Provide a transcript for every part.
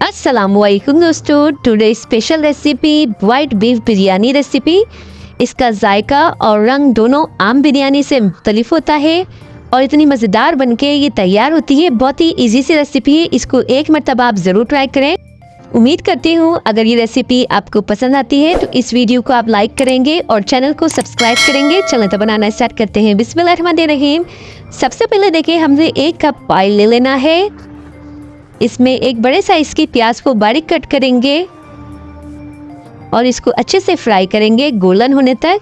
अस्सलामुअलैकुम दोस्तों, today special recipe white beef biryani recipe. इसका जायका और रंग दोनों आम बिरयानी से मुख्तलिफ होता है और इतनी मज़ेदार बनके ये तैयार होती है। बहुत ही इजी सी रेसिपी है, इसको एक मरतबा आप ज़रूर ट्राई करें। उम्मीद करती हूँ अगर ये रेसिपी आपको पसंद आती है तो इस वीडियो को आप लाइक करेंगे और चैनल को सब्सक्राइब करेंगे। चलें तो बनाना स्टार्ट करते हैं। बिस्मिल्लाहिर्रहमानिर्रहीम। सबसे पहले देखिए, हमने 1 कप ऑयल ले लेना है। इसमें एक बड़े साइज की प्याज को बारीक कट करेंगे और इसको अच्छे से फ्राई करेंगे गोल्डन होने तक।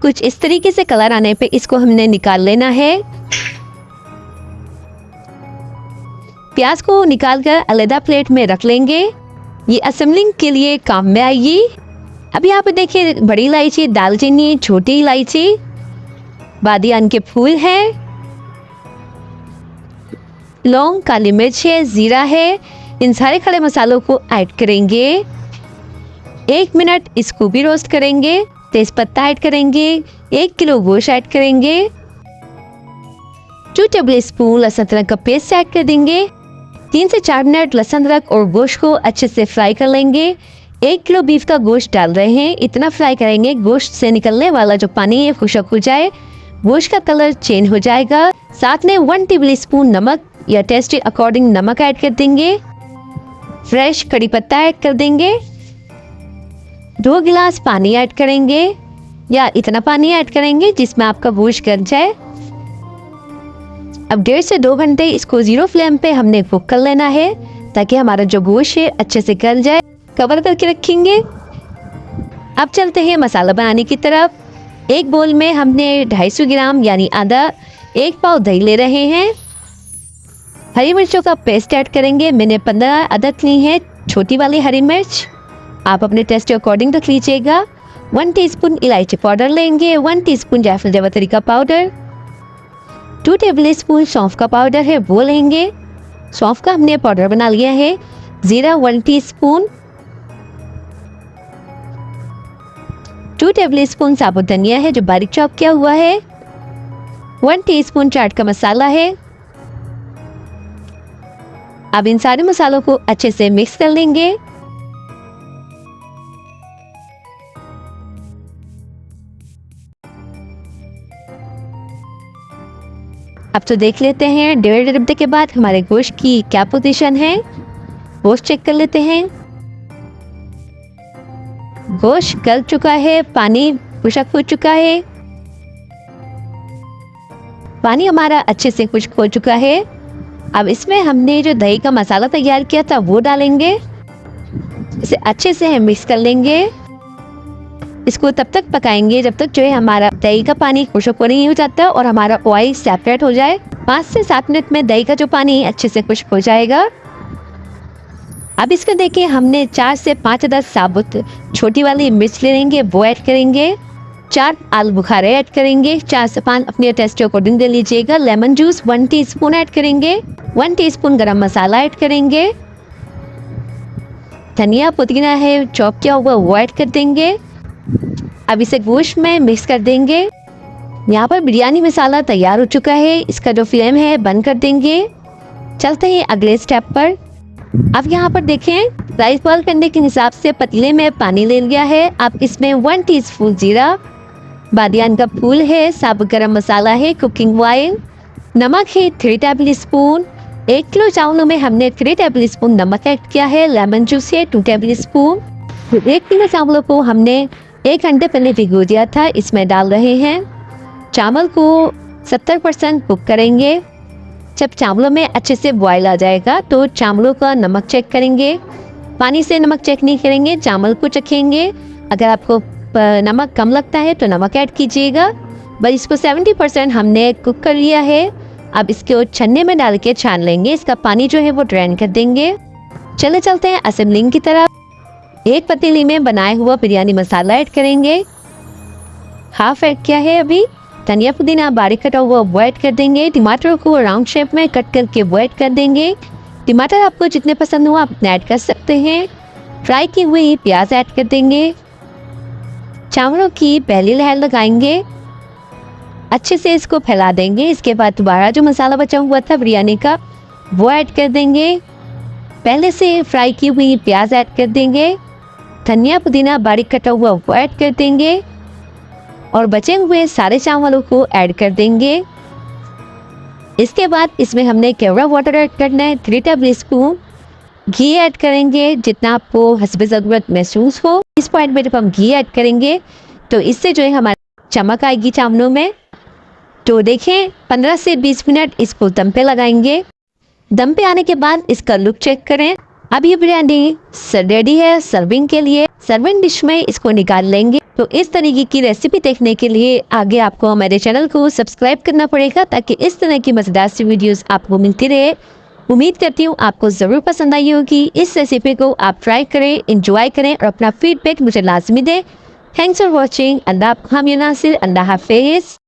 कुछ इस तरीके से कलर आने पे इसको हमने निकाल लेना है। प्याज को निकालकर अलग प्लेट में रख लेंगे। ये असेंबलिंग के लिए काम में आएगी। अब यहाँ पे देखिए, बड़ी इलायची, दालचीनी, छोटी इलायची, बादियान के फूल हैं, लौंग, काली मिर्च है, जीरा है। इन सारे खड़े मसालों को ऐड करेंगे। 1 मिनट इसको भी रोस्ट करेंगे। तेज़पत्ता ऐड करेंगे। 1 किलो गोश्त ऐड करेंगे। 2 टेबल स्पून लहसुन अदरक का पेस्ट ऐड कर देंगे। 3 से 4 मिनट लहसुन अदरक और गोश्त को अच्छे से फ्राई कर लेंगे। 1 किलो बीफ का गोश्त डाल रहे हैं। इतना फ्राई करेंगे गोश्त से निकलने वाला जो पानी है खुश्क हो जाए, गोश्त का कलर चेंज हो जाएगा। साथ में 1 टेबल स्पून नमक या टेस्ट के अकॉर्डिंग नमक ऐड कर देंगे। फ्रेश कड़ी पत्ता ऐड कर देंगे। 2 गिलास पानी ऐड करेंगे या इतना पानी ऐड करेंगे जिसमें आपका गोश्त गल जाए। अब 1.5 से 2 घंटे इसको 0 फ्लेम पे हमने कुक कर लेना है ताकि हमारा जो गोश्त है अच्छे से गल जाए। कवर करके रखेंगे। अब चलते हैं मसाला बनाने की तरफ। एक बोल में हमने 250 ग्राम यानी आधा 1 पाव दही ले रहे हैं। हरी मिर्चों का पेस्ट ऐड करेंगे। मैंने 15 अदरक ली है, छोटी वाली हरी मिर्च। आप अपने टेस्ट के अकॉर्डिंग रख लीजिएगा। 1 टीस्पून इलायची पाउडर लेंगे। 1 टीस्पून जायफल जावित्री का पाउडर। 2 टेबल स्पून सौंफ का पाउडर है वो लेंगे। सौंफ का हमने पाउडर बना लिया है। जीरा 1 टीस्पून। 2 टेबल स्पून साबुत धनिया है जो बारीक चॉप किया हुआ है। 1 टीस्पून चाट का मसाला है। अब इन सारे मसालों को अच्छे से मिक्स कर लेंगे। अब तो देख लेते हैं 1.5 घंटे के बाद हमारे गोश्त की क्या पोजीशन है। गोश्त चेक कर लेते हैं। गोश्त गल चुका है, पानी खुश्क हो चुका है। पानी हमारा अच्छे से खुश्क हो चुका है। अब इसमें हमने जो दही का मसाला तैयार किया था वो डालेंगे। इसे अच्छे से मिक्स कर लेंगे। इसको तब तक पकाएंगे जब तक जो है हमारा दही का पानी खुश्क नहीं हो जाता और हमारा ऑयल सेपरेट हो जाए। 5 से 7 मिनट में दही का जो पानी अच्छे से खुश्क हो जाएगा। अब इसको देखिए, हमने 4 से 5 अदद साबुत छोटी वाली मिर्च ले लेंगे, वो ऐड करेंगे। 4 आलू बुखारे ऐड करेंगे। 4 से 5 अपने टेस्ट के अकॉर्डिंग दे लीजिएगा। लेमन जूस 1 टीस्पून ऐड करेंगे। 1 टीस्पून गरम मसाला ऐड करेंगे। धनिया पुदीना है चॉप किया हुआ वो ऐड कर देंगे। अब इसे गोश्त में मिक्स कर देंगे। यहाँ पर बिरयानी मसाला तैयार हो चुका है। इसका जो फ्लेम है बंद कर देंगे। चलते हैं अगले स्टेप पर। अब यहाँ पर देखें, राइस बॉईल करने के हिसाब से पतीले में पानी ले लिया है। आप इसमें 1 टीस्पून जीरा, बादियान का फूल है, साबुत गरम मसाला है, कुकिंग ऑयल, नमक है 3 टेबल स्पून। 1 किलो चावलों में हमने 3 टेबल स्पून नमक ऐड किया है। लेमन जूस है 2 टेबल स्पून। 1 किलो चावलों को हमने 1 घंटे पहले भिगो दिया था, इसमें डाल रहे हैं। चावल को 70% कुक करेंगे। जब चावलों में अच्छे से बॉयल आ जाएगा तो चावलों का नमक चेक करेंगे। पानी से नमक चेक नहीं करेंगे, चावल को चखेंगे। अगर आपको नमक कम लगता है तो नमक ऐड कीजिएगा। बस इसको 70% हमने कुक कर लिया है। अब इसको छन्ने में डाल के छान लेंगे। इसका पानी जो है वो ड्रेन कर देंगे। चलते हैं असेंबलिंग की तरफ। एक पतीली में बनाया हुआ बिरयानी मसाला ऐड करेंगे। हाफ ऐड किया है अभी। धनिया पुदीना बारीक कटा हुआ वो ऐड कर देंगे। टमाटर को राउंड शेप में कट करके वो ऐड कर देंगे। टमाटर आपको जितने पसंद हो आप ऐड कर सकते हैं। फ्राई की हुई प्याज ऐड कर देंगे। चावलों की पहली लहर लगाएंगे। अच्छे से इसको फैला देंगे। इसके बाद दोबारा जो मसाला बचा हुआ था बिरयानी का वो ऐड कर देंगे। पहले से फ्राई की हुई प्याज ऐड कर देंगे, धनिया पुदीना बारीक कटा हुआ वो ऐड कर देंगे और बचे हुए सारे चावलों को ऐड कर देंगे। इसके बाद इसमें हमने केवड़ा वाटर ऐड करना है, 3 टेबल स्पून घी ऐड करेंगे जितना आपको हस्ब ज़रूरत महसूस हो। इस पॉइंट में जब हम घी ऐड करेंगे तो इससे जो है हमारी चमक आएगी चावलों में। तो देखें 15 से 20 मिनट इसको दम पे लगाएंगे। दम पे आने के बाद इसका लुक चेक करें। अब ये बिरयानी रेडी है सर्विंग के लिए। सर्विंग डिश में इसको निकाल लेंगे। तो इस तरीके की रेसिपी देखने के लिए आगे आपको हमारे चैनल को सब्सक्राइब करना पड़ेगा ताकि इस तरह की मज़ेदार सी वीडियोस आपको मिलती रहे। उम्मीद करती हूँ आपको ज़रूर पसंद आई होगी। इस रेसिपी को आप ट्राई करें, इंजॉय करें और अपना फीडबैक मुझे लाजमी दें। Thanks for watching. अल्लाह हाफ़िज़।